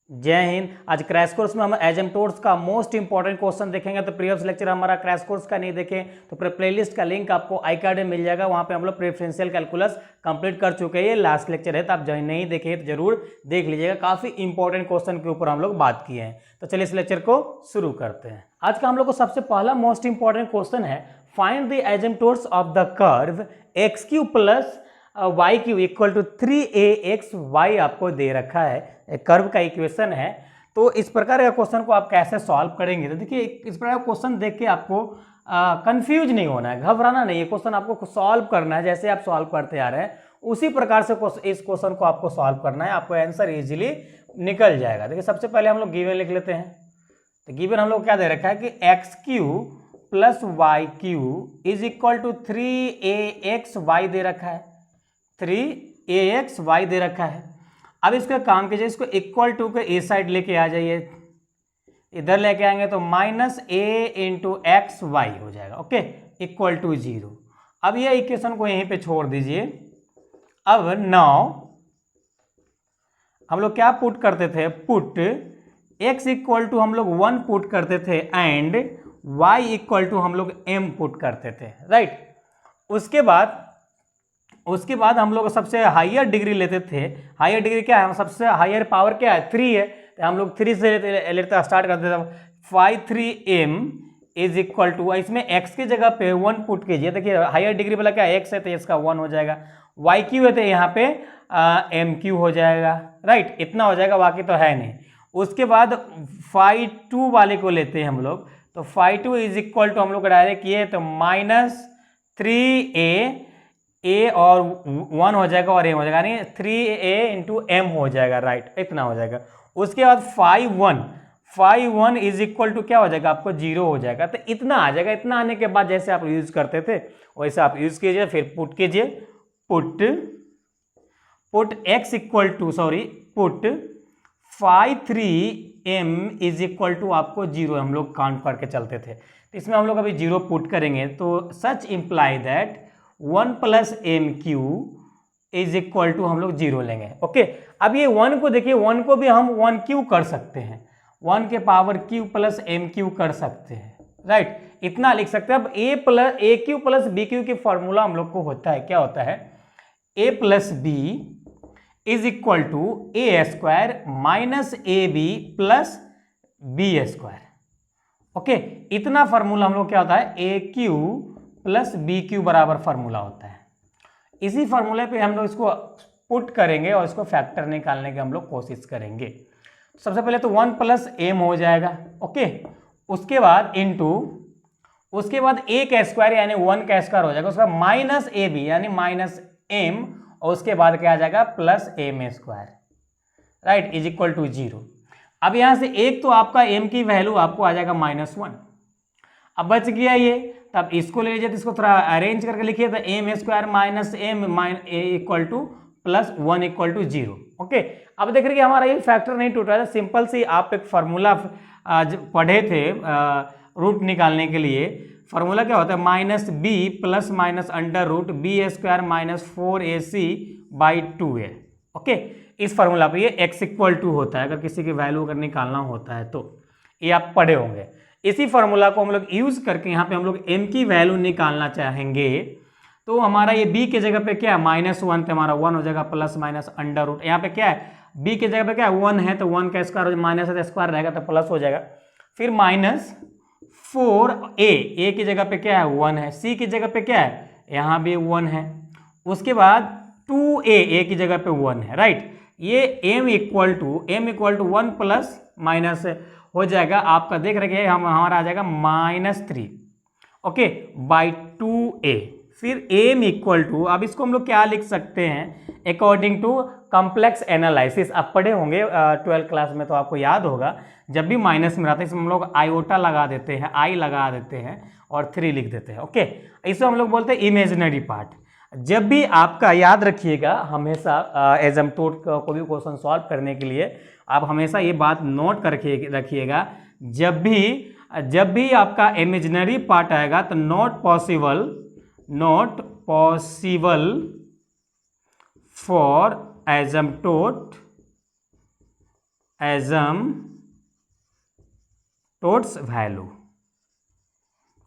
जय हिंद। आज crash course में हम एजेम्प्टोर्स का मोस्ट इंपॉर्टेंट क्वेश्चन देखेंगे। तो प्रीवियस लेक्चर हमारा क्रैश कोर्स का नहीं देखें तो प्लेलिस्ट का लिंक आपको आई कार्ड में मिल जाएगा, वहाँ पे हम लोग प्रेफरेंशियल कैलकुलस कंप्लीट कर चुके हैं। ये लास्ट लेक्चर है, तो आप जो नहीं देखे तो जरूर देख लीजिएगा। काफ़ी इंपॉर्टेंट क्वेश्चन के ऊपर हम लोग बात किए हैं। तो चलिए इस लेक्चर को शुरू करते हैं। आज का हम लोग को सबसे पहला मोस्ट इंपॉर्टेंट क्वेश्चन है, find the asymptotes of the curve X Q plus Y cube equal to 3ax आपको दे रखा है। कर्व का इक्वेशन है। तो इस प्रकार का क्वेश्चन को आप कैसे सॉल्व करेंगे? तो देखिए, इस प्रकार का क्वेश्चन देख के आपको कंफ्यूज नहीं होना है, घबराना नहीं है। क्वेश्चन आपको सॉल्व करना है, जैसे आप सॉल्व करते आ रहे हैं उसी प्रकार से इस क्वेश्चन को आपको सॉल्व करना है। आपको आंसर इजीली निकल जाएगा। देखिए, सबसे पहले हम लोग गिवन लिख लेते हैं। तो गिवन हम लोग क्या दे रखा है कि x Q plus Y q is equal to 3ax दे रखा है। 3ax दे रखा है। अब इसका काम कीजिए, इसको इक्वल टू के ए साइड लेके आ जाइए। इधर लेके आएंगे तो minus a into x y हो जाएगा। Okay, equal to 0। अब ये इक्वेशन को यहीं पे छोड़ दीजिए। अब नाउ हम लोग क्या पुट करते थे? पुट x इक्वल टू हम लोग 1 पुट करते थे एंड y इक्वल टू हम लोग m पुट करते थे, राइट। उसके बाद हम लोग सबसे हायर डिग्री लेते थे। हायर डिग्री क्या है? सबसे हायर पावर क्या है? 3 है। तो हम लोग 3 से लेते स्टार्ट करते थे। 5 3m इज इक्वल टू, इसमें x की जगह पे 1 पुट कीजिए। देखिए, हायर डिग्री वाला क्या है? x है तो इसका 1 हो जाएगा। y क्यू है तो यहाँ पे m क्यू हो जाएगा, राइट। इतना हो जाएगा, बाकी तो है नहीं। उसके बाद 5 2 वाले को लेते हैं हम लोग। तो 5 2 इज इक्वल टू हम लोग डायरेक्ट किए तो -3a और 1 हो जाएगा और m हो जाएगा, यानी 3a इंटू m हो जाएगा, राइट। इतना हो जाएगा। उसके बाद 5 1 इज इक्वल टू क्या हो जाएगा? आपको 0 हो जाएगा। तो इतना आ जाएगा। इतना आने के बाद जैसे आप यूज करते थे वैसे आप यूज कीजिए, फिर पुट कीजिए। Put x equal to put 5 3m is equal to आपको 0 हम लोग काउंट करके चलते थे। तो इसमें हम लोग अभी 0 पुट करेंगे तो such imply that 1 plus M cube is equal to हम लोग 0 लेंगे। ओके, अब ये 1 को देखिए, 1 को भी हम 1 क्यू कर सकते हैं। 1 के power q plus M q कर सकते हैं, राइट। इतना लिख सकते हैं। अब a q plus b q की फॉर्मूला हम लोग को होता है, क्या होता है? a plus b is equal to a square minus a b plus b square. Okay, इतना फार्मूला हम लोग क्या होता है? A q plus b q बराबर फार्मूला होता है। इसी फार्मूले पे हम लोग इसको पुट करेंगे और इसको फैक्टर निकालने की हम लोग कोशिश करेंगे। सबसे पहले तो 1 प्लस एम हो जाएगा। ओके, उसके बाद उसके बाद ए का स्क्वायर यानी 1 का स्क्वायर हो जाएगा। उसके बाद माइनस ए बी यानी माइनस एम, और उसके बाद क्या आ जाएगा? Plus m square, right, is equal to 0। अब यहां से एक तो आपका m की वैल्यू आपको आ जाएगा -1। अब बच गया ये, तब इसको ले लीजिए। तो इसको थोड़ा अरेंज करके लिखिए। तो m square minus m equal to plus 1 equal to 0। Okay, अब देख रहे हमारा ये फैक्टर नहीं टूट रहा है। सिंपल सी आप एक फार्मूला पढ़े थे रूट निकालने के लिए। फार्मूला क्या होता है? Minus b plus minus under root b square minus 4ac/2a। Okay, इस फार्मूला पे ये x इक्वल टू होता है। अगर किसी की वैल्यू अगर निकालना होता है तो ये आप पढ़े होंगे। इसी फार्मूला को हम लोग यूज करके यहाँ पे हम लोग m की वैल्यू निकालना चाहेंगे। तो हमारा ये b की जगह पे क्या है? -1 तो हमारा 1 हो जाएगा प्लस माइनस अंडर रूट। यहाँ पे क्या है? b की जगह पे क्या है? 1 है तो 1 का स्क्वायर माइनस है तो स्क्वायर रहेगा तो प्लस हो जाएगा। फिर -4a की जगह पे क्या है? 1 है। c की जगह पे क्या है? यहाँ भी 1 है। उसके बाद 2a की जगह पे 1 है, राइट। ये m equal to 1 plus minus हो जाएगा आपका, देख रहे हैं हमारा आ जाएगा -3, ओके, बाई 2a। फिर m इक्वल टू, अब इसको हम लोग क्या लिख सकते हैं? अकॉर्डिंग टू कॉम्प्लेक्स एनालिसिस आप पढ़े होंगे 12th क्लास में, तो आपको याद होगा जब भी माइनस में रहता है इसमें हम लोग आयोटा लगा देते हैं, आई लगा देते हैं और 3 लिख देते हैं। ओके, इसे हम लोग बोलते हैं इमेजिनरी पार्ट। जब भी आपका याद रखिएगा, हमेशा एजेम्प्टोर को भी क्वेश्चन सॉल्व करने के लिए आप हमेशा ये बात नोट करके रखिएगा। जब भी आपका इमेजिनरी पार्ट आएगा तो not possible for asymptote asymptotes value.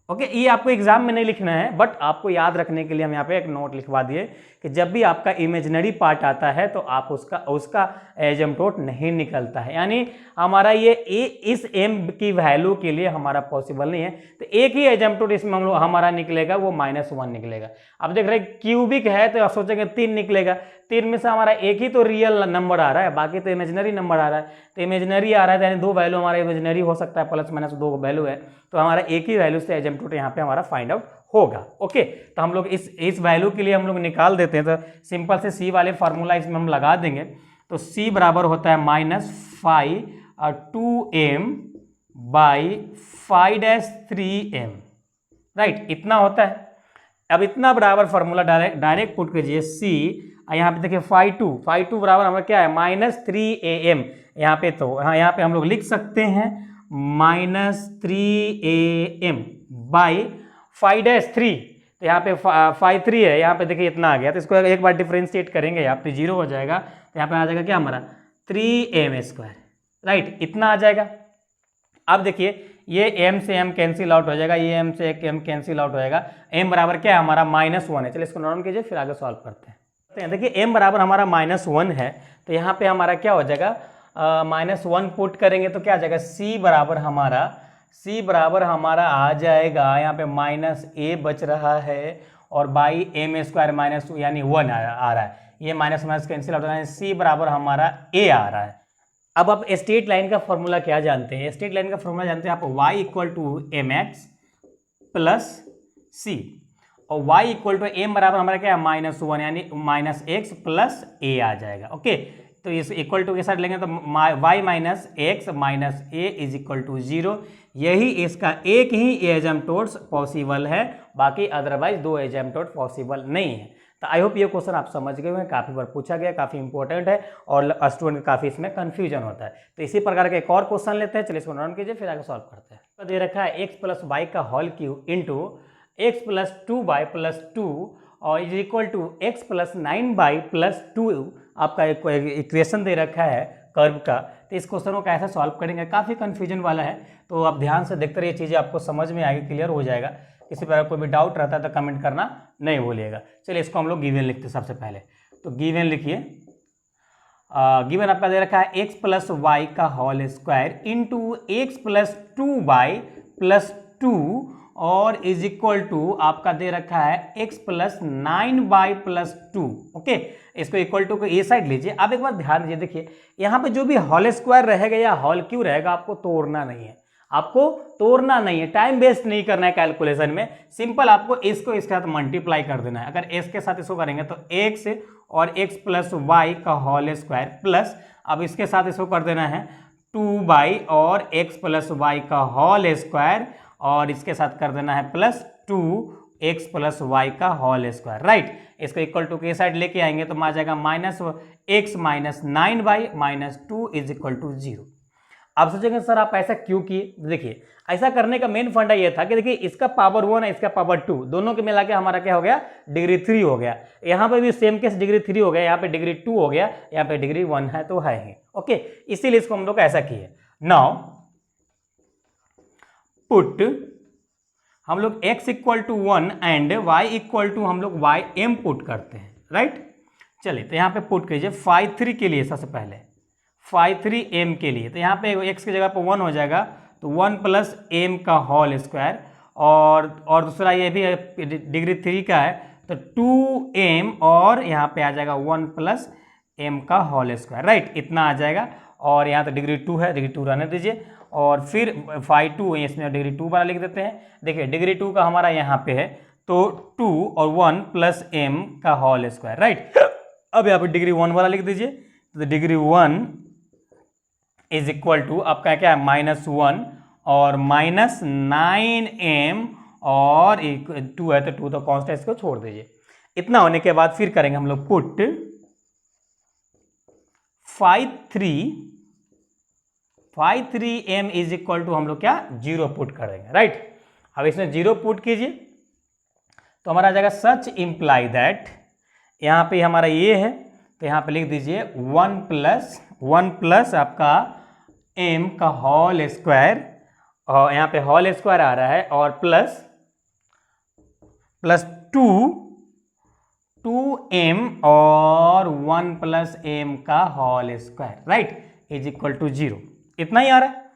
Okay, ये आपको एग्जाम में नहीं लिखना है, बट आपको याद रखने के लिए हम यहाँ पे एक नोट लिखवा दिए कि जब भी आपका इमेजिनरी पार्ट आता है तो आप उसका एसिम्पटोट नहीं निकलता है, यानी हमारा ये इस m की वैल्यू के लिए हमारा पॉसिबल नहीं है, तो एक ही एसिम्पटोट इसमें हम लोग हमारा निकलेगा, वो -1 निकलेगा। अब देख रहे हैं क्यूबिक है तो आप सोचेंगे 3 निकलेगा, 3 में से हमारा एक ही तो रियल नंबर आ रहा है, बाकी तो इमेजिनरी नंबर आ रहा है। तो इमेजिनरी आ रहा है तो यानी 2 वैल्यू हमारा इमेजिनरी हो सकता है, ±2 वैल्यू है, तो हमारा एक ही वैल्यू से एसिम्पटोट यहाँ पे हमारा फाइंड आउट होगा। ओके, तो हम लोग इस वैल्यू के लिए हम लोग निकाल देते हैं, तो सिंपल से सी वाले फार्मूला इसमें हम लगा देंगे। तो सी बराबर होता है -5 2m/5-3m, राइट, इतना होता है। अब इतना बराबर फार्मूला डायरेक्ट पुट कीजिए सी, यहाँ पे देखिए 5 2 बराबर हमारा क्या है -3am, यहाँ पे तो यहाँ पे हम लोग लिख सकते हैं -3am/5-3, तो यहाँ पे 5 3 है, यहाँ पे देखिए इतना आ गया, तो इसको एक बार डिफरेंशिएट करेंगे यहाँ पे 0 हो जाएगा, तो यहाँ पे आ जाएगा क्या हमारा 3m², राइट, इतना आ जाएगा। अब देखिए ये m से m कैंसिल आउट हो जाएगा, ये m से m कैंसिल आउट हो जाएगा, m बराबर क्या है हमारा -1 है। चलिए इसको नॉर्मल कीजिए फिर आगे सॉल्व करते हैं। देखिए m बराबर हमारा -1 है, तो यहाँ पे हमारा क्या हो जाएगा, -1 पुट करेंगे तो क्या आ जाएगा, c बराबर हमारा आ जाएगा, यहाँ पे -a बच रहा है और बाई m² -2 यानी 1 आ रहा है, ये माइनस कैंसिल आउट हो रहा है, c बराबर हमारा a आ रहा है। अब आप स्ट्रेट लाइन का फॉर्मूला क्या जानते हैं, स्ट्रेट लाइन का फॉर्मूला जानते हैं आप, y = mx + c, और y = m बराबर हमारा क्या है -1 यानी -x + a आ जाएगा। ओके, तो इस इक्वल टू के साथ लेंगे तो y - x - a = 0, यही इसका एक ही एसिम्पटोट्स पॉसिबल है, बाकी अदरवाइज 2 एसिम्पटोट पॉसिबल नहीं है। तो आई होप ये क्वेश्चन आप समझ गए हैं, काफ़ी बार पूछा गया, काफ़ी इंपॉर्टेंट है और स्टूडेंट का काफ़ी इसमें कन्फ्यूजन होता है। तो इसी प्रकार का एक और क्वेश्चन लेते हैं, चलिए इसको रन कीजिए फिर आगे सॉल्व करते हैं। तो दे रखा है x + y का whole cube into x + 2y + 2 और is equal to x + 9y + 2, आपका एक इक्वेशन दे रखा है कर्व का। तो इस क्वेश्चन को कैसे सॉल्व करेंगे, काफ़ी कन्फ्यूजन वाला है, तो आप ध्यान से देखते रहिए, चीज़ें आपको समझ में आएगी, क्लियर हो जाएगा। किसी पर कोई भी डाउट रहता है तो कमेंट करना नहीं भूलिएगा। चलिए इसको हम लोग गिवन लिखते हैं सबसे पहले, तो गिवन लिखिए, गिवन आपका दे रखा है x + y का whole square into x + 2y + 2 और इज इक्वल टू आपका दे रखा है x + 9y + 2। ओके, इसको इक्वल टू को ए साइड लीजिए। अब एक बार ध्यान दीजिए, देखिए यहाँ पे जो भी होल स्क्वायर रहेगा या होल क्यूब रहेगा, आपको तोड़ना नहीं है, आपको तोड़ना नहीं है, टाइम वेस्ट नहीं करना है कैलकुलेशन में, सिंपल आपको इसको इसके साथ मल्टीप्लाई कर देना है। अगर s के साथ इसको करेंगे तो x और x + y का होल स्क्वायर प्लस, अब इसके साथ इसको कर देना है 2y और x + y का होल स्क्वायर और इसके साथ कर देना है +2x + y का होल स्क्वायर, राइट। इसको इक्वल टू के साइड लेके आएंगे तो आ जाएगा -x - 9y - 2 = 0। आप सोचेंगे सर आप ऐसा क्यों किए, देखिए ऐसा करने का मेन फंडा ये था कि देखिए इसका पावर 1 है, इसका पावर 2, दोनों के मिला के हमारा क्या हो गया, डिग्री 3 हो गया। यहाँ पे भी सेम केस डिग्री 3 हो गया, यहाँ पे डिग्री 2 हो गया, यहाँ पे डिग्री 1 है तो है ही। ओके, इसीलिए इसको हम लोग ऐसा किए। नाउ पुट हम लोग x = 1 एंड y = हम लोग ym पुट करते हैं, राइट। चलिए तो यहाँ पे पुट कीजिए 5 3 के लिए, सबसे पहले 5 3 m के लिए, तो यहाँ पे x की जगह पे 1 हो जाएगा, तो 1 + m का होल स्क्वायर और दूसरा ये भी डिग्री 3 का है तो 2m और यहाँ पे आ जाएगा 1 + m का होल स्क्वायर, राइट, इतना आ जाएगा। और यहाँ तो डिग्री 2 है, डिग्री 2 रहने दीजिए, और फिर 5 2 इसमें डिग्री 2 वाला लिख देते हैं। देखिए डिग्री 2 का हमारा यहाँ पे है तो 2 और 1 + m का होल स्क्वायर, राइट। अब यहाँ पे डिग्री 1 वाला लिख दीजिए, तो डिग्री 1 इज इक्वल टू आपका क्या है -1 और -9m और 2 है तो 2 तो कांस्टेंट, इसको छोड़ दीजिए। इतना होने के बाद फिर करेंगे हम लोग put 5 3m is equal to हम लोग क्या 0 पुट करेंगे, राइट। अब इसमें 0 पुट कीजिए तो हमारा आ जाएगा सच इम्प्लाई दैट, यहाँ पे हमारा ये है तो यहाँ पे लिख दीजिए 1 + आपका एम का होल स्क्वायर, और यहाँ पे होल स्क्वायर आ रहा है, और प्लस टू एम और 1 प्लस एम का whole square, right, is equal to 0। इतना ही आ रहा है।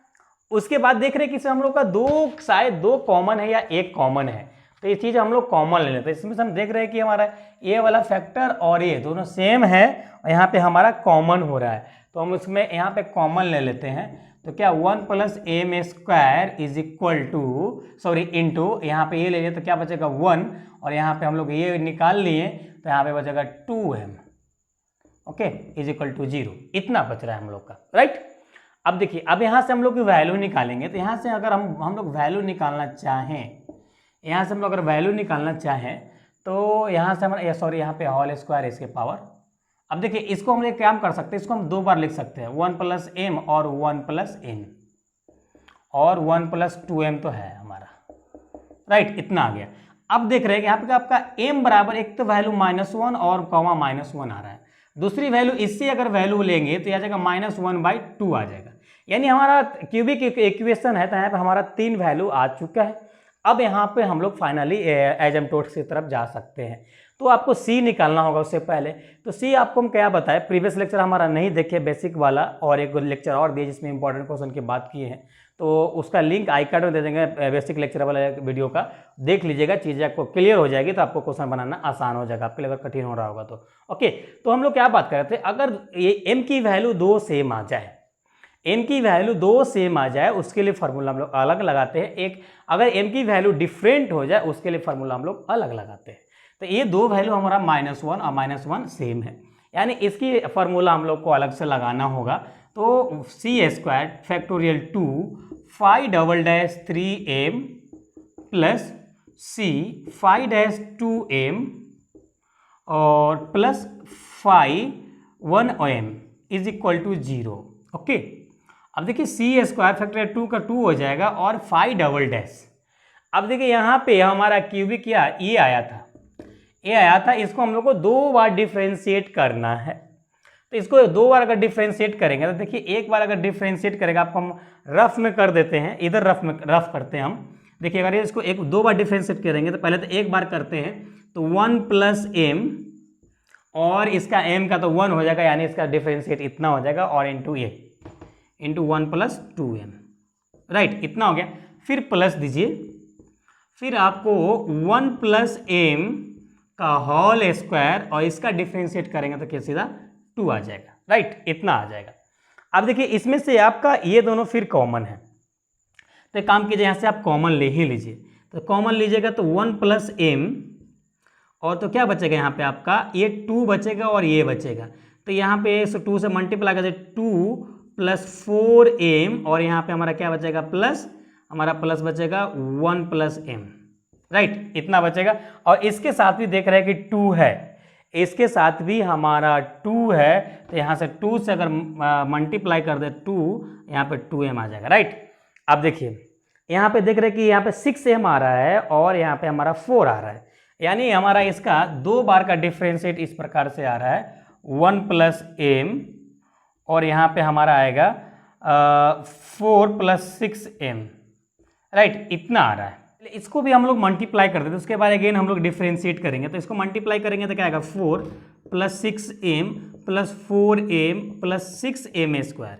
उसके बाद देख रहे हैं कि हम लोग का शायद दो कॉमन है या एक कॉमन है, तो ये चीज़ हम लोग कॉमन ले लेते हैं। इसमें से हम देख रहे हैं कि हमारा ये वाला फैक्टर और ये दोनों सेम है, और यहाँ पे हमारा कॉमन हो रहा है, तो हम इसमें यहाँ पे कॉमन ले लेते हैं। तो क्या 1 plus m square is equal to, sorry into, यहाँ पे ये ले लिए तो क्या बचेगा 1, और यहाँ पे हम लोग ये निकाल लिए तो यहाँ पे बचेगा 2m, okay, is equal to 0। इतना बच रहा है हम लोग का, राइट। अब देखिए, अब यहाँ से हम लोग की वैल्यू निकालेंगे, तो यहाँ से अगर हम लोग वैल्यू निकालना चाहें, यहाँ से हम लोग अगर वैल्यू निकालना चाहें तो यहाँ से हमारा, सॉरी यहाँ पे होल स्क्वायर इसके पावर। अब देखिए, इसको हम एक काम कर सकते हैं, इसको हम दो बार लिख सकते हैं, 1 प्लस एम और 1 प्लस एन, और 1 प्लस 2m तो है हमारा, राइट, इतना आ गया। अब देख रहे हैं कि यहाँ पे आपका m बराबर, एक तो वैल्यू -1 और कॉमा -1 आ रहा है, दूसरी वैल्यू इससे अगर वैल्यू लेंगे तो आ जाएगा -1/2 आ जाएगा। यानी हमारा क्यूबिक इक्वेशन है, तो यहाँ पे हमारा 3 वैल्यू आ चुका है। अब यहाँ पे हम लोग फाइनली एसिम्प्टोट्स की तरफ जा सकते हैं। तो आपको सी निकालना होगा उससे पहले। तो सी आपको हम क्या बताएं, प्रीवियस लेक्चर हमारा नहीं देखे बेसिक वाला, और एक लेक्चर और दिए जिसमें इंपॉर्टेंट क्वेश्चन की बात किए हैं, तो उसका लिंक आई कार्ड में दे देंगे, बेसिक लेक्चर वाला वीडियो का, देख लीजिएगा, चीज़ें आपको क्लियर हो जाएगी, तो आपको क्वेश्चन बनाना आसान हो जाएगा, आपके लिए अगर कठिन हो रहा होगा तो। ओके, तो हम लोग क्या बात कर रहे थे, अगर ये एम की वैल्यू 2 सेम आ जाए, एम की वैल्यू 2 सेम आ जाए, उसके लिए फार्मूला हम लोग अलग लगाते हैं। एक अगर एम की वैल्यू डिफरेंट हो जाए, उसके लिए फार्मूला हम लोग अलग लगाते हैं। तो ये दो वैल्यू हमारा -1 और -1 सेम है, यानी इसकी फार्मूला हम लोग को अलग से लगाना होगा। तो c² factorial 2 5 plus c 5-2m और plus 1m is equal to 0। Okay, अब देखिए c² फैक्टोरियल 2 का 2 हो जाएगा और 5 अब देखिए यहाँ पे हमारा क्यूबिक क्या ये आया था, इसको हम लोग को 2 बार डिफ्रेंशिएट करना है। तो इसको 2 बार अगर डिफ्रेंशिएट करेंगे, तो देखिए एक बार अगर डिफ्रेंशिएट करेगा, आपको हम रफ में कर देते हैं, इधर रफ करते हैं हम। देखिए अगर इसको 2 बार डिफ्रेंशिएट करेंगे, तो पहले तो एक बार करते हैं, तो 1 प्लस एम, और इसका m का तो 1 हो जाएगा, यानी इसका डिफ्रेंशिएट इतना हो जाएगा, और इंटू 1 प्लस 2m, राइट, इतना हो गया। फिर प्लस दीजिए, फिर आपको 1 प्लस एम का होल स्क्वायर, और इसका डिफ्रेंशिएट करेंगे तो क्या सीधा 2 आ जाएगा, राइट, इतना आ जाएगा। अब देखिए इसमें से आपका ये दोनों फिर कॉमन है, तो एक काम कीजिए, यहाँ से आप कॉमन ले ही लीजिए। तो कॉमन लीजिएगा तो 1 प्लस एम, और तो क्या बचेगा यहाँ पे आपका, ये 2 बचेगा और ये बचेगा। तो यहाँ पे 2 से मल्टीप्लाई करते 2 प्लस 4m, और यहाँ पे हमारा क्या बचेगा, प्लस, हमारा प्लस बचेगा 1 प्लस m, राइट, इतना बचेगा। और इसके साथ भी देख रहे हैं कि 2 है, इसके साथ भी हमारा 2 है, तो यहाँ से 2 से अगर मल्टीप्लाई कर दे 2, यहाँ पे 2m आ जाएगा, राइट। अब देखिए यहाँ पे देख रहे हैं कि यहाँ पे 6m आ रहा है, और यहाँ पे हमारा 4 आ रहा है, यानी हमारा इसका 2 बार का डिफ्रेंशिएट इस प्रकार से आ रहा है, 1 प्लस m, और यहाँ पे हमारा आएगा 4 प्लस 6m, राइट, इतना आ रहा है। इसको भी हम लोग मल्टीप्लाई कर देते हैं, उसके बाद अगेन हम लोग डिफ्रेंशिएट करेंगे, तो इसको मल्टीप्लाई करेंगे तो क्या आएगा, 4 plus 6m plus 4m plus 6m square,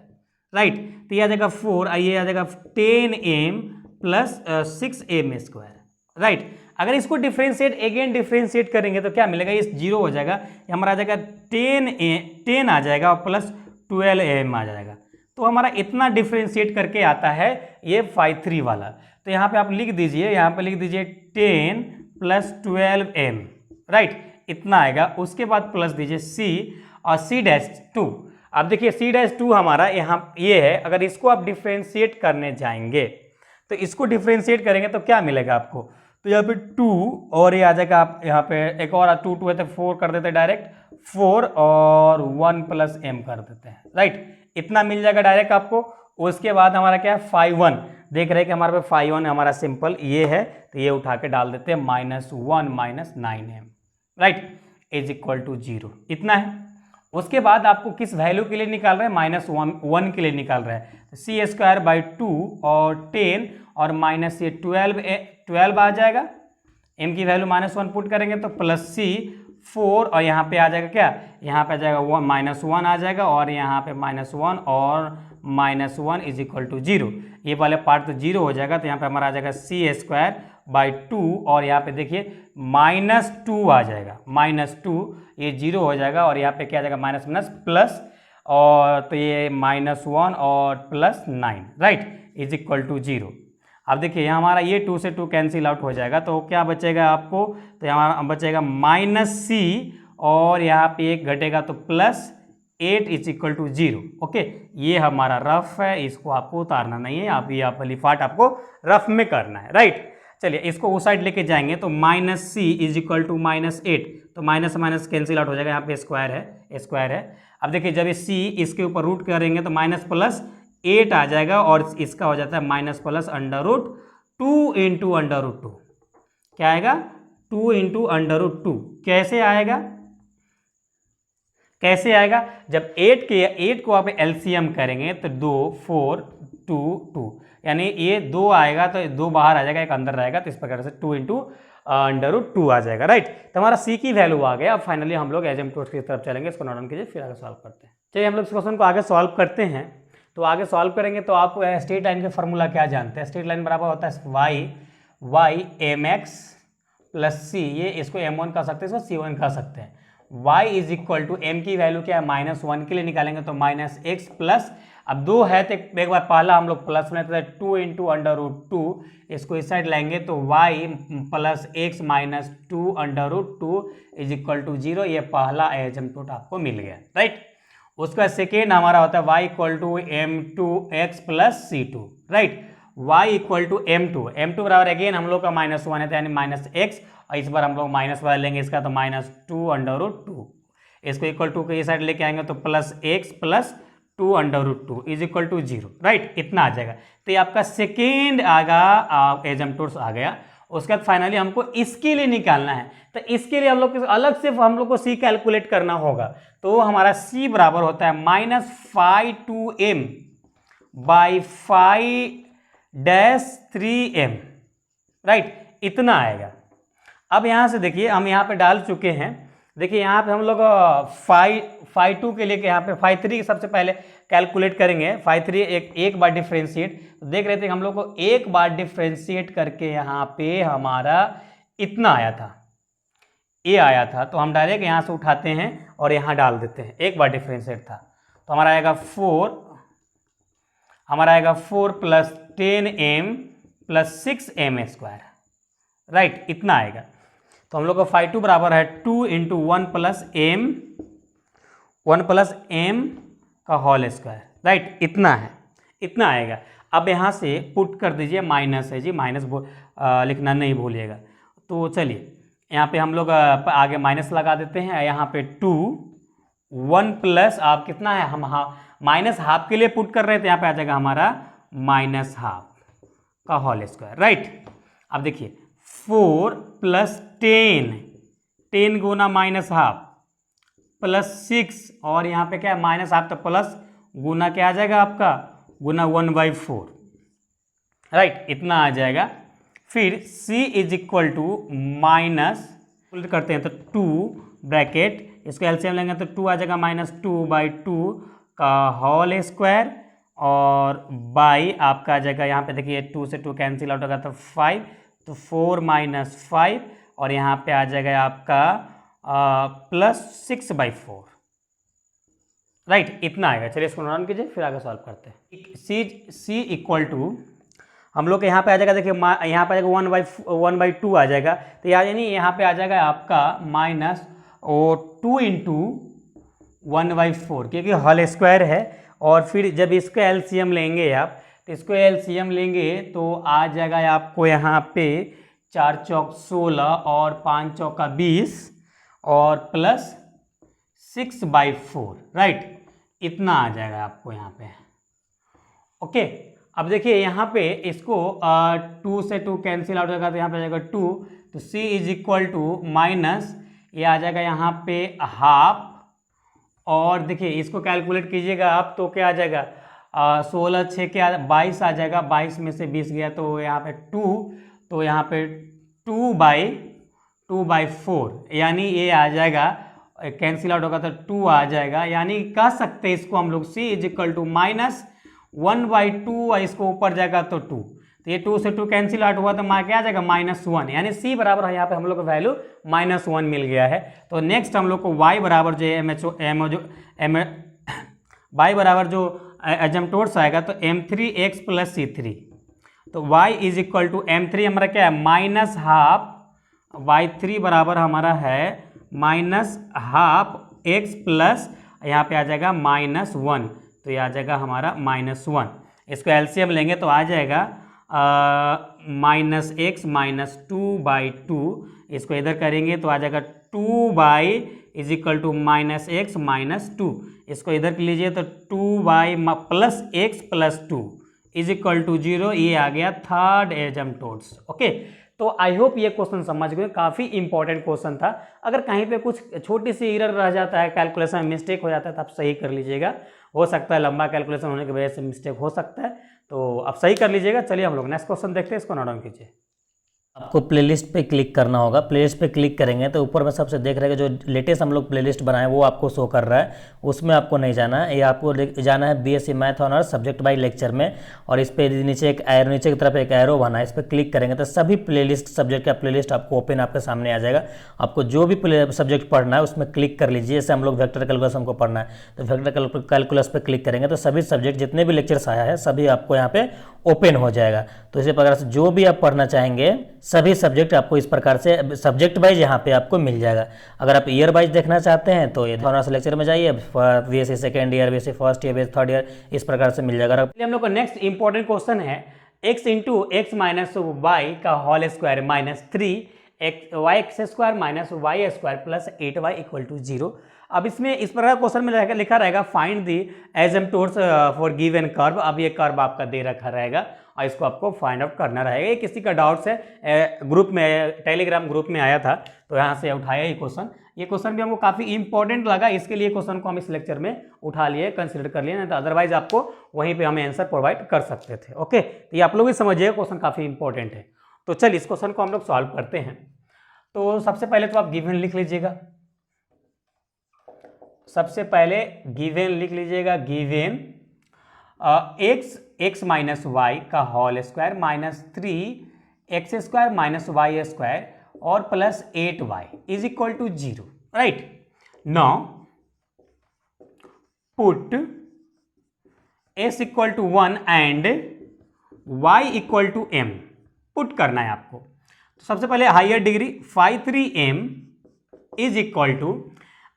right. तो ये आ जाएगा 4, ये आ जाएगा 10m plus 6m square, right. अगर इसको डिफ्रेंशिएट अगेन डिफ्रेंशिएट करेंगे तो क्या मिलेगा, ये 0 हो जाएगा, ये हमारा आ जाएगा 10 आ जाएगा, और प्लस 12m आ जाएगा। तो हमारा इतना डिफ्रेंशिएट करके आता है ये 5-3 वाला। तो यहाँ पे आप लिख दीजिए, यहाँ पे लिख दीजिए 10 प्लस 12m, राइट, इतना आएगा। उसके बाद प्लस दीजिए c और c-2। अब देखिए c-2 हमारा यहाँ ये है, अगर इसको आप डिफ्रेंशिएट करने जाएंगे तो इसको डिफ्रेंशिएट करेंगे तो क्या मिलेगा आपको, तो यहाँ पे 2, और ये आ जाएगा, आप यहाँ पे एक और 2 2 है तो 4 कर देते हैं डायरेक्ट, 4 और 1 प्लस m कर देते हैं, राइट, इतना मिल जाएगा डायरेक्ट आपको। उसके बाद हमारा क्या है, 5-1, देख रहे हैं कि हमारे पे 5-1 हमारा सिंपल ये है, तो ये उठा के डाल देते हैं, -1 -9m, right, is equal to 0, इतना है। उसके बाद आपको किस वैल्यू के लिए निकाल रहे हैं, -1 के लिए निकाल रहे हैं। सी स्क्वायर बाई 2 और 10 और माइनस ये 12 आ जाएगा। m की वैल्यू -1 पुट करेंगे तो प्लस सी 4 और यहाँ पे आ जाएगा क्या, यहाँ पे आ जाएगा -1 आ जाएगा और यहाँ पे -1 और -1 इज इक्वल टू 0। ये वाले पार्ट तो 0 हो जाएगा, तो यहाँ पे हमारा आ जाएगा सी स्क्वायर बाई 2 और यहाँ पे देखिए -2 आ जाएगा, -2 ये 0 हो जाएगा और यहाँ पे क्या आ जाएगा माइनस माइनस प्लस, और तो ये -1 और +9 राइट इज इक्वल टू 0। अब देखिए यहाँ हमारा ये 2 से 2 कैंसिल आउट हो जाएगा, तो क्या बचेगा आपको, तो यहाँ बचेगा -c और यहाँ पे एक घटेगा तो +8 इज इक्वल टू 0। ओके, ये हमारा रफ है, इसको आपको उतारना नहीं है, आप ये वाली पार्ट आपको रफ में करना है राइट। चलिए इसको उस साइड लेके जाएंगे तो -c इज इक्वल टू -8, तो माइनस माइनस कैंसिल आउट हो जाएगा, यहाँ पे स्क्वायर है। अब देखिए जब ये c इसके ऊपर रूट करेंगे तो -+8 आ जाएगा और इसका हो जाता है -+√2 इंटू √2। क्या आएगा, 2 इंटू √2। कैसे आएगा, जब 8 को आप एलसीएम करेंगे तो 2 4 2 2, यानी ये 2 आएगा तो 2 बाहर आ जाएगा, एक अंदर रहेगा, तो इस प्रकार से 2 इंटू √2 आ जाएगा राइट। तो हमारा सी की वैल्यू आ गया। अब फाइनली हम लोग एजेम्प्टोर्स की तरफ चलेंगे, इसको नोट डाउन कीजिए फिर आगे सॉल्व करते हैं। चलिए हम लोग इस क्वेश्चन को आगे सॉल्व करते हैं। तो आगे सॉल्व करेंगे तो आप स्ट्रेट लाइन का फॉर्मूला क्या जानते हैं, स्ट्रेट लाइन बराबर होता है y mx प्लस सी, ये इसको m1 कह सकते हैं, इसको c1 कह सकते हैं। y is equal to m की वैल्यू क्या है -1 के लिए निकालेंगे तो -x प्लस, अब 2 है तो एक बार पहला हम लोग प्लस लेते हैं 2 इंटू √2, इसको इस साइड लाएंगे तो y plus x minus 2 √2 is equal to 0। ये पहला एजेम्प्टोट आपको मिल गया राइट। उसका सेकेंड हमारा होता है y equal to m2x plus c2 right. y equal to m2 बराबर अगेन हम लोग का -1 है तो यानी -x, और इस बार हम लोग माइनस वाला लेंगे इसका तो -2 √2, इसको इक्वल टू के ये साइड लेके आएंगे तो +x plus 2 √2 is equal to 0 right, इतना आ जाएगा। तो ये आपका सेकेंड आगा एजेम्प्टोर्स आ गया। उसके बाद फाइनली हमको इसके लिए निकालना है, तो इसके लिए हम लोग अलग से हम लोग को c कैलकुलेट करना होगा। तो हमारा c बराबर होता है -5 बाई 5-3m राइट, इतना आएगा। अब यहाँ से देखिए हम यहाँ पे डाल चुके हैं, देखिए यहाँ पे हम लोग 5 के लिए यहाँ पे 5 सबसे पहले कैलकुलेट करेंगे। 5 एक बार डिफ्रेंशिएट, तो देख रहे थे हम लोग को एक बार डिफ्रेंशिएट करके यहाँ पे हमारा इतना आया था, ए आया था, तो हम डायरेक्ट यहाँ से उठाते हैं और यहाँ डाल देते हैं, एक बार डिफ्रेंशिएट था तो हमारा आएगा 4 plus 10m plus 6m² right, इतना आएगा। तो हम लोग का 5 बराबर है 2 इंटू 1 प्लस m का होल स्क्वायर राइट, इतना है, इतना आएगा। अब यहाँ से पुट कर दीजिए, माइनस है जी, माइनस लिखना नहीं भूलिएगा। तो चलिए यहाँ पे हम लोग आगे माइनस लगा देते हैं, यहाँ पे 2 1 प्लस आप कितना है, हम माइनस हाफ के लिए पुट कर रहे थे, यहाँ पे आ जाएगा हमारा -12 का होल स्क्वायर राइट। अब देखिए 4 प्लस 10 गुना -12 प्लस 6 और यहाँ पे क्या है -12 तो प्लस गुना क्या आ जाएगा आपका, गुना 1/4 राइट, इतना आ जाएगा। फिर c is equal to minus करते हैं तो 2 ब्रैकेट, इसको एलसीएम लेंगे तो 2 आ जाएगा -2/2 का होल स्क्वायर और बाई आपका आ जाएगा, यहाँ पे देखिए 2 से 2 कैंसिल आउट होगा तो 5, तो 4 - 5 और यहाँ पे आ जाएगा आपका +6/4 राइट, इतना आएगा। चलिए इसको नोट कीजिए फिर आगे सॉल्व करते हैं। c इक्वल टू हम लोग के यहाँ पे आ जाएगा, देखिए यहाँ पे आ जाएगा 1/2 आ जाएगा, तो यानी यहाँ पे आ जाएगा आपका -2 इंटू 1/4 क्योंकि होल स्क्वायर है। और फिर जब इसका एलसीएम लेंगे आप, तो इसको एलसीएम लेंगे तो आ जाएगा आपको यहाँ पे 4 चौक 16 और 5 चौका 20 और प्लस 6/4 राइट, इतना आ जाएगा आपको यहाँ पे ओके। अब देखिए यहाँ पे इसको 2 से 2 कैंसिल आउट होगा तो यहाँ पे आ जाएगा 2, तो c is equal to minus ये आ जाएगा यहाँ पे हाफ और देखिए इसको कैलकुलेट कीजिएगा आप तो क्या आ जाएगा, 16 6 क्या 22 आ जाएगा, 22 में से 20 गया तो यहाँ पे 2, तो यहाँ पे 2/4 यानी ये आ जाएगा, कैंसिल आउट होगा तो 2 आ जाएगा, यानी कह सकते हैं इसको हम लोग c इज इक्वल टू -1/2, इसको ऊपर जाएगा तो 2, तो ये 2 से 2 कैंसिल आउट हुआ तो क्या आ जाएगा -1, यानी c बराबर है यहाँ पे हम लोग का वैल्यू -1 मिल गया है। तो नेक्स्ट हम लोग को y बराबर जो y बराबर जो एजम्प्टोर्स आएगा तो m3x + c3, तो y is equal to m3 हमारा क्या है -12, y3 बराबर हमारा है -12x प्लस यहाँ पे आ जाएगा -1, तो ये आ जाएगा हमारा -1, इसको एलसीएम लेंगे तो आ जाएगा -x -2/2, इसको इधर करेंगे तो आ जाएगा 2y is equal to -x -2, इसको इधर लीजिए तो 2y + x + 2 is equal to 0, ये आ गया थर्ड एजम्प्टोर्स। ओके, तो आई होप ये क्वेश्चन समझ गए, काफ़ी इंपॉर्टेंट क्वेश्चन था। अगर कहीं पे कुछ छोटी सी एरर रह जाता है, कैलकुलेशन में मिस्टेक हो जाता है तो आप सही कर लीजिएगा, हो सकता है लंबा कैलकुलेशन होने की वजह से मिस्टेक हो सकता है, तो आप सही कर लीजिएगा। चलिए हम लोग नेक्स्ट क्वेश्चन देखते हैं, इसको नोट डाउन कीजिए। आपको प्लेलिस्ट पे क्लिक करना होगा। प्लेलिस्ट पे क्लिक करेंगे तो ऊपर में सबसे देख रहे हैं जो लेटेस्ट हम लोग प्लेलिस्ट बनाए वो आपको शो कर रहा है, उसमें आपको नहीं जाना है, ये आपको जाना है BSc math honours subject by lecture में, और इस पे नीचे एक एरो, नीचे की तरफ एक एरो बना है, इस पर क्लिक करेंगे तो सभी प्लेलिस्ट सब्जेक्ट का प्लेलिस्ट आपको ओपन आपके सामने आ जाएगा। आपको जो भी सब्जेक्ट पढ़ना है उसमें क्लिक कर लीजिए। जैसे हम लोग वेक्टर कैलकुलस हमको पढ़ना है तो वेक्टर कैलकुलस पर क्लिक करेंगे तो सभी सब्जेक्ट जितने भी लेक्चर्स आया है सभी आपको यहाँ पे ओपन हो जाएगा। तो इसी प्रकार से जो भी आप पढ़ना चाहेंगे सभी सब्जेक्ट आपको इस प्रकार से सब्जेक्ट वाइज यहाँ पे आपको मिल जाएगा। अगर आप ईयर वाइज देखना चाहते हैं तो ये ऑनर्स लेक्चर में जाइए, BSc second year, BSc first year, BSc third year, इस प्रकार से मिल जाएगा। हम लोग का नेक्स्ट इंपॉर्टेंट क्वेश्चन है x × x - y का whole square -3 y² - y² plus 8y = 0। अब इसमें इस प्रकार क्वेश्चन में लिखा रहेगा find the asymptotes for given curve. अब ये कर्व आपका दे रखा रहेगा और इसको आपको फाइंड आउट करना रहेगा। ये किसी का डाउट्स है, ग्रुप में, टेलीग्राम ग्रुप में आया था तो यहाँ से उठाया ये क्वेश्चन। ये क्वेश्चन भी हमको काफ़ी इंपॉर्टेंट लगा, इसके लिए क्वेश्चन को हम इस लेक्चर में उठा लिए, कंसिडर कर लिए, नहीं तो अदरवाइज आपको वहीं पे हमें आंसर प्रोवाइड कर सकते थे। ओके, तो ये आप लोग भी समझिए, क्वेश्चन काफ़ी इंपॉर्टेंट है। तो चलिए इस क्वेश्चन को हम लोग सॉल्व करते हैं। तो सबसे पहले तो आप गिवन लिख लीजिएगा, सबसे पहले गिवन लिख लीजिएगा, गिवन x - y का होल स्क्वायर -3x² - y² और plus 8y = 0, right. Now put s = 1 and y = m put करना है आपको। तो सबसे पहले हायर डिग्री 5×3m =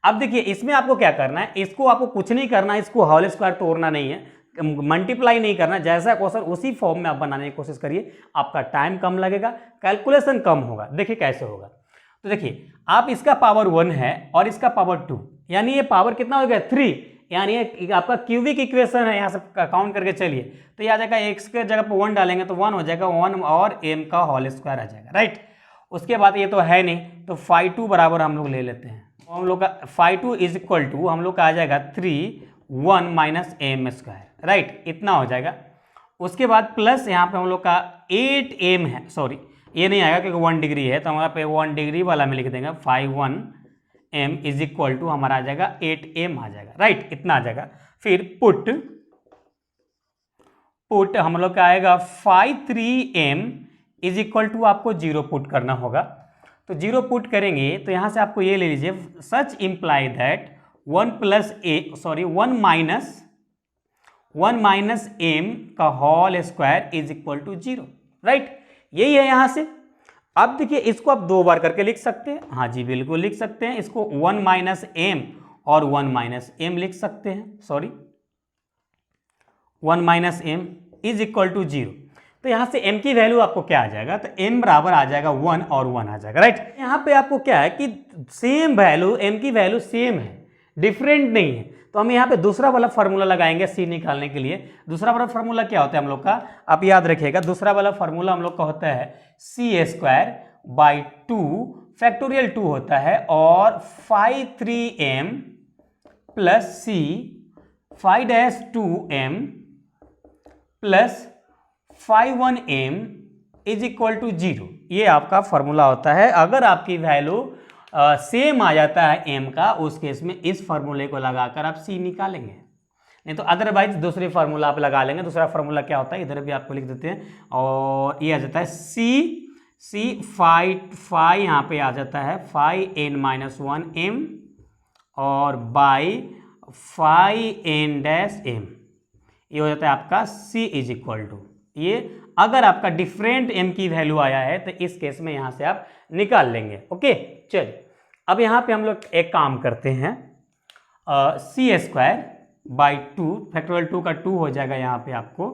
अब देखिए इसमें आपको क्या करना है, इसको आपको कुछ नहीं करना है, इसको होल स्क्वायर तोड़ना नहीं है, मल्टीप्लाई नहीं करना, जैसा क्वेश्चन उसी फॉर्म में आप बनाने की कोशिश करिए, आपका टाइम कम लगेगा, कैलकुलेशन कम होगा। देखिए कैसे होगा, तो देखिए आप इसका पावर 1 है और इसका पावर 2, यानी ये पावर कितना हो गया 3, यानी ये आपका क्यूबिक इक्वेशन है, यहाँ से काउंट करके चलिए तो ये आ जाएगा x के जगह पर 1 डालेंगे तो 1 हो जाएगा, 1 और m का होल स्क्वायर आ जाएगा, राइट। उसके बाद ये तो है नहीं तो phi2 बराबर हम लोग ले लेते हैं, हम लोग का phi2 = हम लोग का आ जाएगा 3 1 - m², राइट, इतना हो जाएगा। उसके बाद प्लस यहाँ पे हम लोग का 8m है, सॉरी ये नहीं आएगा क्योंकि 1 डिग्री है, तो हमारा पे 1 डिग्री वाला में लिख देंगे 5(1m) = हमारा आ जाएगा 8m आ जाएगा, राइट, इतना आ जाएगा। फिर पुट हम लोग का आएगा 5×3m = आपको 0 पुट करना होगा। तो 0 पुट करेंगे तो यहाँ से आपको ये ले लीजिए, सच इम्प्लाई दैट 1 - m का होल स्क्वायर = 0, राइट, यही है यहाँ से। अब देखिए इसको आप 2 बार करके लिख सकते हैं, हाँ जी बिल्कुल लिख सकते हैं, इसको 1 - m और 1 - m लिख सकते हैं, सॉरी 1 - m = 0। तो यहाँ से m की वैल्यू आपको क्या आ जाएगा, तो m बराबर आ जाएगा 1 और 1 आ जाएगा, राइट। यहाँ पे आपको क्या है कि सेम वैल्यू, m की वैल्यू सेम है, डिफरेंट नहीं है, तो हम यहाँ पे दूसरा वाला फॉर्मूला लगाएंगे c निकालने के लिए। दूसरा वाला फॉर्मूला क्या होता है हम लोग का, आप याद रखिएगा, दूसरा वाला फॉर्मूला हम लोग का होता है c² 2 फैक्टोरियल 2 होता है और 5×3m plus c 5-2m plus 5-1m is equal to 0। ये आपका फॉर्मूला होता है। अगर आपकी वैल्यू सेम आ जाता है m का, उस केस में इस फॉर्मूले को लगाकर आप c निकालेंगे, नहीं तो अदरवाइज दूसरी फार्मूला आप लगा लेंगे। दूसरा फार्मूला क्या होता है, इधर भी आपको लिख देते हैं, और ये आ जाता है सी 5 यहाँ पे आ जाता है 5n-1m और बाई 5n-m, ये हो जाता है आपका c इज इक्वल टू ये। अगर आपका डिफरेंट m की वैल्यू आया है तो इस केस में यहाँ से आप निकाल लेंगे। ओके, चलिए अब यहाँ पे हम लोग एक काम करते हैं, c² बाई 2, फैक्टोरियल 2 का 2 हो जाएगा यहाँ पे आपको,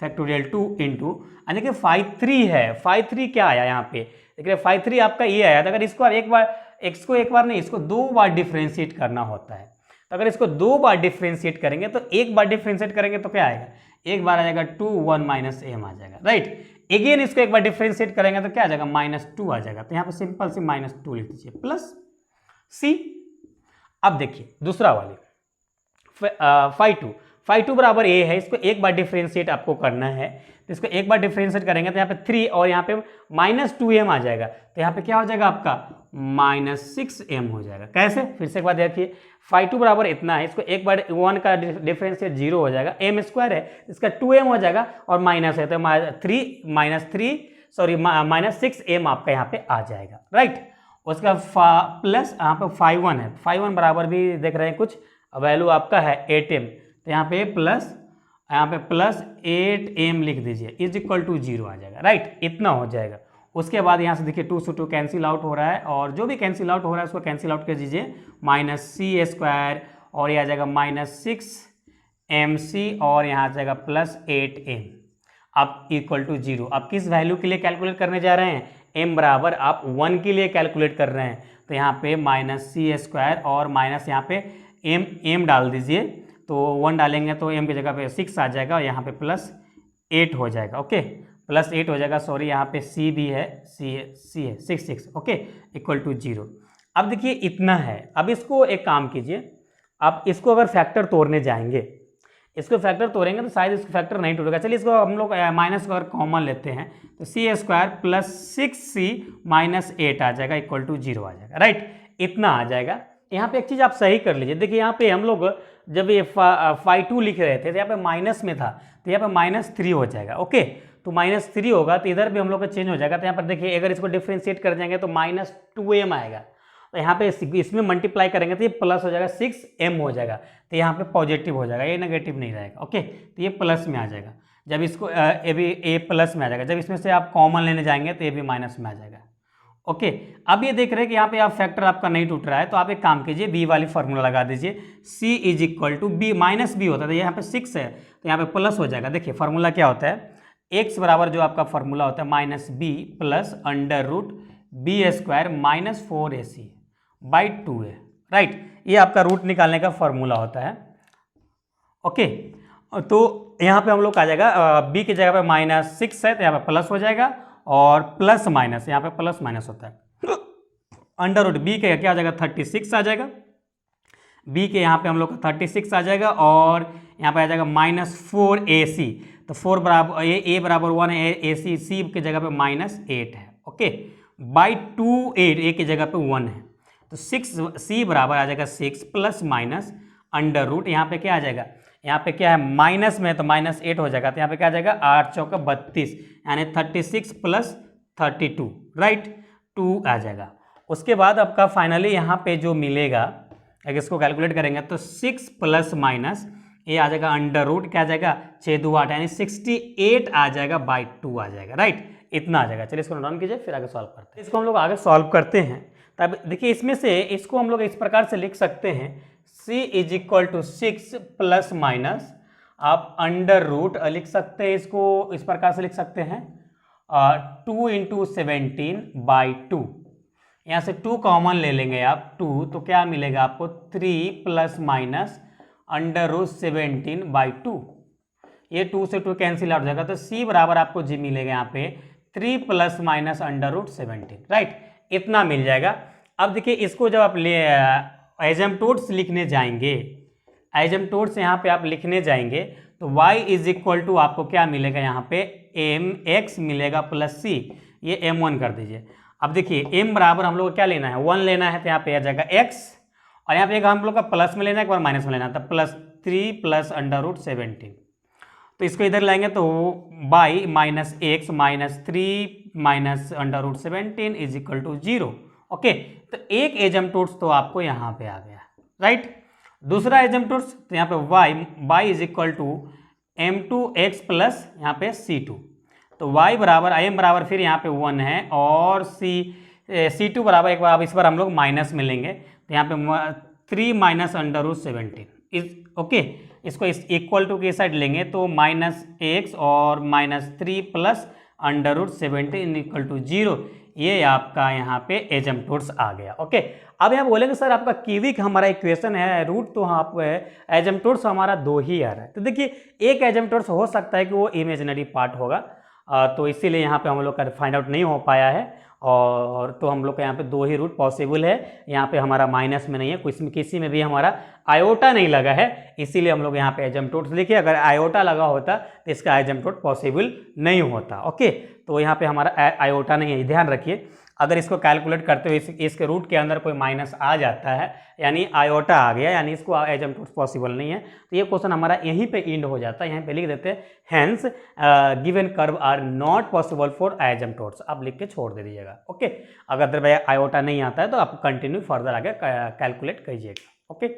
फैक्टोरियल 2 इंटू, देखिए 5-3 है, 5-3 क्या आया यहाँ पे, देखिए 5-3 आपका ये आया था। अगर इसको एक बार, x को एक बार नहीं, इसको 2 बार डिफ्रेंशिएट करना होता है। तो अगर इसको 2 बार डिफ्रेंशिएट करेंगे तो एक बार डिफ्रेंशिएट करेंगे तो क्या आएगा, एक बार आ जाएगा 2, 1 माइनस m आ जाएगा, राइट। अगेन इसको एक बार डिफ्रेंशिएट करेंगे तो क्या आ जाएगा, -2 आ जाएगा। तो यहाँ पे सिंपल सी -2 लिख दीजिए प्लस c। अब देखिए दूसरा वाले 5-2 बराबर a है, इसको एक बार डिफ्रेंशिएट आपको करना है। तो इसको एक बार डिफ्रेंशिएट करेंगे तो यहाँ पे 3 और यहाँ पे -2m आ जाएगा। तो यहाँ पे क्या हो जाएगा आपका -6m हो जाएगा। कैसे, फिर से एक बार देखिए, 5-2 बराबर इतना है, इसको एक बार 1 का डिफ्रेंशिएट 0 हो जाएगा, m² है, इसका 2m हो जाएगा, और माइनस है तो -6m आपका यहाँ पे आ जाएगा, राइट। उसका प्लस यहाँ पे 5-1 है, 5-1 बराबर भी देख रहे हैं कुछ वैल्यू आपका है 8m, तो यहाँ पे प्लस 8m लिख दीजिए इज इक्वल टू 0 आ जाएगा, राइट। इतना हो जाएगा। उसके बाद यहाँ से देखिए 2 से 2 कैंसिल आउट हो रहा है, और जो भी कैंसिल आउट हो रहा है उसको कैंसिल आउट कर दीजिए, -c² और ये आ जाएगा -6mc और यहाँ आ जाएगा +8m, आप इक्वल टू 0। आप किस वैल्यू के लिए कैलकुलेट करने जा रहे हैं, m बराबर आप 1 के लिए कैलकुलेट कर रहे हैं। तो यहाँ पे -c² और माइनस यहाँ पे m डाल दीजिए, तो 1 डालेंगे तो m की जगह पे 6 आ जाएगा, और यहाँ पे +8 हो जाएगा। ओके, +8 हो जाएगा, सॉरी यहाँ पे c भी है, c है 6, ओके, इक्वल टू 0। अब देखिए इतना है। अब इसको एक काम कीजिए, आप इसको अगर फैक्टर तोड़ने जाएंगे, इसको फैक्टर तोड़ेंगे तो शायद इसको फैक्टर नहीं टूटेगा। चलिए इसको हम लोग माइनस अगर कॉमन लेते हैं तो c² प्लस 6c माइनस 8 आ जाएगा, इक्वल टू 0 आ जाएगा, राइट। इतना आ जाएगा। यहाँ पे एक चीज़ आप सही कर लीजिए, देखिए यहाँ पे हम लोग जब ये 5-2 लिख रहे थे तो यहाँ पे माइनस में था, तो यहाँ पे -3 हो जाएगा। ओके, तो -3 होगा तो इधर भी हम लोग का चेंज हो जाएगा। तो यहाँ पर देखिए अगर इसको डिफ्रेंशिएट कर जाएंगे तो -2m आएगा, तो यहाँ पे इसमें मल्टीप्लाई करेंगे तो ये प्लस हो जाएगा, 6m हो जाएगा, तो यहाँ पे पॉजिटिव हो जाएगा, ये नेगेटिव नहीं रहेगा। ओके, तो ये प्लस में आ जाएगा। जब इसको ए प्लस में आ जाएगा, जब इसमें से आप कॉमन लेने जाएंगे तो ये भी माइनस में आ जाएगा। ओके, अब ये देख रहे हैं कि यहाँ पे आप फैक्टर आपका नहीं टूट रहा है, तो आप एक काम कीजिए, b वाली फॉर्मूला लगा दीजिए, c is equal to b, -b होता है, यहाँ पे 6 है तो यहाँ पे प्लस हो जाएगा। देखिए फार्मूला क्या होता है, x बराबर जो आपका फार्मूला होता है -b plus √b² -4ac by 2 है, राइट। ये आपका रूट निकालने का फॉर्मूला होता है। ओके, तो यहाँ पे हम लोग आ जाएगा b की जगह पे -6 है तो यहाँ पे प्लस हो जाएगा, और प्लस माइनस यहाँ पे प्लस माइनस होता है, √b के क्या आ जाएगा 36 आ जाएगा, b के यहाँ पे हम लोग का 36 आ जाएगा, और यहाँ पे आ जाएगा -4ac, तो 4 बराबर a बराबर 1 है, ac c की जगह पे -8 है। ओके, बाई 2 8 a की जगह पे 1 है, तो 6c बराबर आ जाएगा 6 प्लस माइनस √ यहाँ पे क्या आ जाएगा, यहाँ पे क्या है माइनस में, तो -8 हो जाएगा, तो यहाँ पे क्या आ जाएगा 8 चौका 32, यानी 36 प्लस 32, राइट, 2 आ जाएगा। उसके बाद आपका फाइनली यहाँ पे जो मिलेगा, अगर इसको कैलकुलेट करेंगे तो 6 प्लस माइनस ये आ जाएगा √ क्या आ जाएगा 6 2 8, यानी 68 आ जाएगा बाई 2 आ जाएगा, राइट। इतना आ जाएगा। चलिए इसको नोट डाउन कीजिए, फिर आगे सॉल्व करते हैं। इसको हम लोग आगे सॉल्व करते हैं। तब देखिए इसमें से इसको हम लोग इस प्रकार से लिख सकते हैं, c is equal to 6 plus minus, आप √ लिख सकते हैं, इसको इस प्रकार से लिख सकते हैं 2 × 17 बाई 2, यहाँ से 2 कॉमन ले लेंगे आप 2, तो क्या मिलेगा आपको 3 प्लस माइनस √17 बाई 2, ये 2 से 2 कैंसिल आउट हो जाएगा, तो c बराबर आपको जी मिलेगा यहाँ पे 3 प्लस माइनस √17, राइट। इतना मिल जाएगा। अब देखिए इसको जब आप एजेम्प्टोड्स लिखने जाएंगे एजम्प्टोट्स यहाँ पे आप लिखने जाएंगे तो y इज इक्वल टू आपको क्या मिलेगा यहाँ पे mx मिलेगा प्लस c, ये m1 कर दीजिए। अब देखिए m बराबर हम लोग को क्या लेना है, 1 लेना है, तो यहाँ पे आ जाएगा x, और यहाँ पे एक हम लोग का प्लस में लेना है, एक बार माइनस में लेना है, तो +3 प्लस √17। तो इसको इधर लाएंगे तो y minus x minus 3 minus √17 is equal to 0। Okay, तो एक एजम्प्टोट्स तो आपको यहाँ पे आ गया, राइट। दूसरा एजम्प्टोट्स, तो यहाँ पे y is equal to m2x plus यहाँ पे c2, तो y बराबर m बराबर फिर यहाँ पे 1 है, और c2 बराबर एक बार, अब इस बार हम लोग माइनस में लेंगे, तो यहाँ पे 3 माइनस √17 इज ओके। इसको इस इक्वल टू के साइड लेंगे तो -x और -3 प्लस √17 इक्वल टू 0, ये आपका यहाँ पे एजम्प्टोट्स आ गया। ओके, अब यहाँ बोलेंगे सर आपका क्यूबिक हमारा इक्वेशन है रूट, तो यहाँ पे एजम्प्टोट्स हमारा 2 ही आ रहा है। तो देखिए एक एजम्प्टोट्स हो सकता है कि वो इमेजिनरी पार्ट होगा, तो इसीलिए यहाँ पे हम लोग का फाइंड आउट नहीं हो पाया है, और तो हम लोग का यहाँ पे 2 ही रूट पॉसिबल है। यहाँ पे हमारा माइनस में नहीं है, किसी में भी हमारा आयोटा नहीं लगा है, इसीलिए हम लोग यहाँ पे एजम्प्टोट्स लिखे। अगर आयोटा लगा होता तो इसका एजम्प्टोट पॉसिबल नहीं होता। ओके, तो यहाँ पे हमारा आयोटा नहीं है, ध्यान रखिए। अगर इसको कैलकुलेट करते हुए इसके रूट के अंदर कोई माइनस आ जाता है, यानी आयोटा आ गया, यानी इसको एजम्प्टोट्स पॉसिबल नहीं है, तो ये क्वेश्चन हमारा यहीं पे एंड हो जाता है। यहाँ पे लिख देते हैं hence given curve are not possible for asymptotes, आप लिख के छोड़ दे दीजिएगा। ओके, अगर भाई आयोटा नहीं आता है तो आप कंटिन्यू फर्दर आगे कैलकुलेट कीजिएगा। ओके,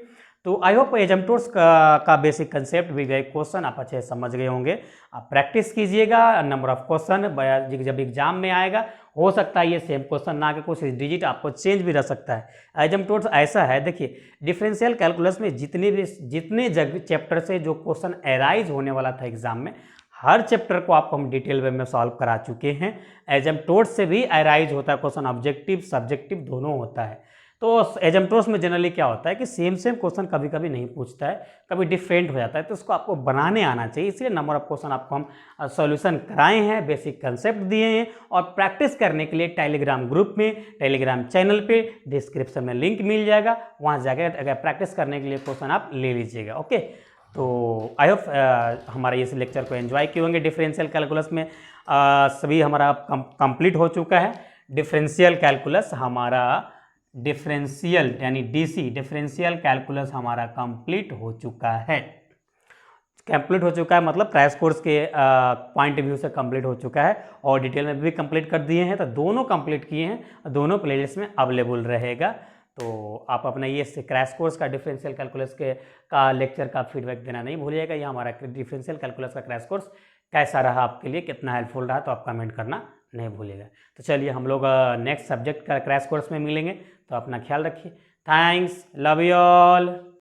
तो आई होप एजम्प्टोट्स का बेसिक कंसेप्ट भी गए क्वेश्चन आप अच्छे से समझ गए होंगे। आप प्रैक्टिस कीजिएगा, नंबर ऑफ क्वेश्चन जब एग्जाम में आएगा हो सकता है ये सेम क्वेश्चन ना के कुछ डिजिट आपको चेंज भी रह सकता है। एजम्प्टोट्स ऐसा है, देखिए डिफरेंशियल कैलकुलस में जितने चैप्टर से जो क्वेश्चन एराइज होने वाला था एग्जाम में, हर चैप्टर को आपको हम डिटेल वे में सॉल्व करा चुके हैं। एजम्प्टोट्स से भी एराइज होता है क्वेश्चन, ऑब्जेक्टिव सब्जेक्टिव दोनों होता है। तो एजम्प्टोट्स में जनरली क्या होता है कि सेम क्वेश्चन कभी कभी नहीं पूछता है, कभी डिफरेंट हो जाता है, तो उसको आपको बनाने आना चाहिए। इसलिए नंबर ऑफ क्वेश्चन आपको हम सॉल्यूशन कराए हैं, बेसिक कंसेप्ट दिए हैं, और प्रैक्टिस करने के लिए टेलीग्राम ग्रुप में, टेलीग्राम चैनल पे डिस्क्रिप्शन में लिंक मिल जाएगा, वहाँ जाकर अगर प्रैक्टिस करने के लिए क्वेश्चन आप ले लीजिएगा। ओके, तो आई होप हमारे इस लेक्चर को एंजॉय किए होंगे। डिफरेंशियल कैलकुलस में सभी हमारा कंप्लीट हो चुका है। डिफरेंशियल कैलकुलस हमारा डिफरेंशियल यानी डीसी डिफरेंशियल कैलकुलस हमारा कंप्लीट हो चुका है। कंप्लीट हो चुका है मतलब क्रैश कोर्स के पॉइंट ऑफ व्यू से कंप्लीट हो चुका है, और डिटेल में भी कंप्लीट कर दिए हैं। तो दोनों कंप्लीट किए हैं, दोनों प्लेलिस्ट में अवेलेबल रहेगा। तो आप अपना ये क्रैश कोर्स का डिफरेंशियल कैलकुलस का लेक्चर का फीडबैक देना नहीं भूलिएगा। ये हमारा डिफरेंशियल कैलकुलस का क्रैश कोर्स कैसा रहा आपके लिए, कितना हेल्पफुल रहा, तो आप कमेंट करना नहीं भूलिएगा। तो चलिए हम लोग नेक्स्ट सब्जेक्ट का क्रैश कोर्स में मिलेंगे, तो अपना ख्याल रखिए। Thanks, love you all.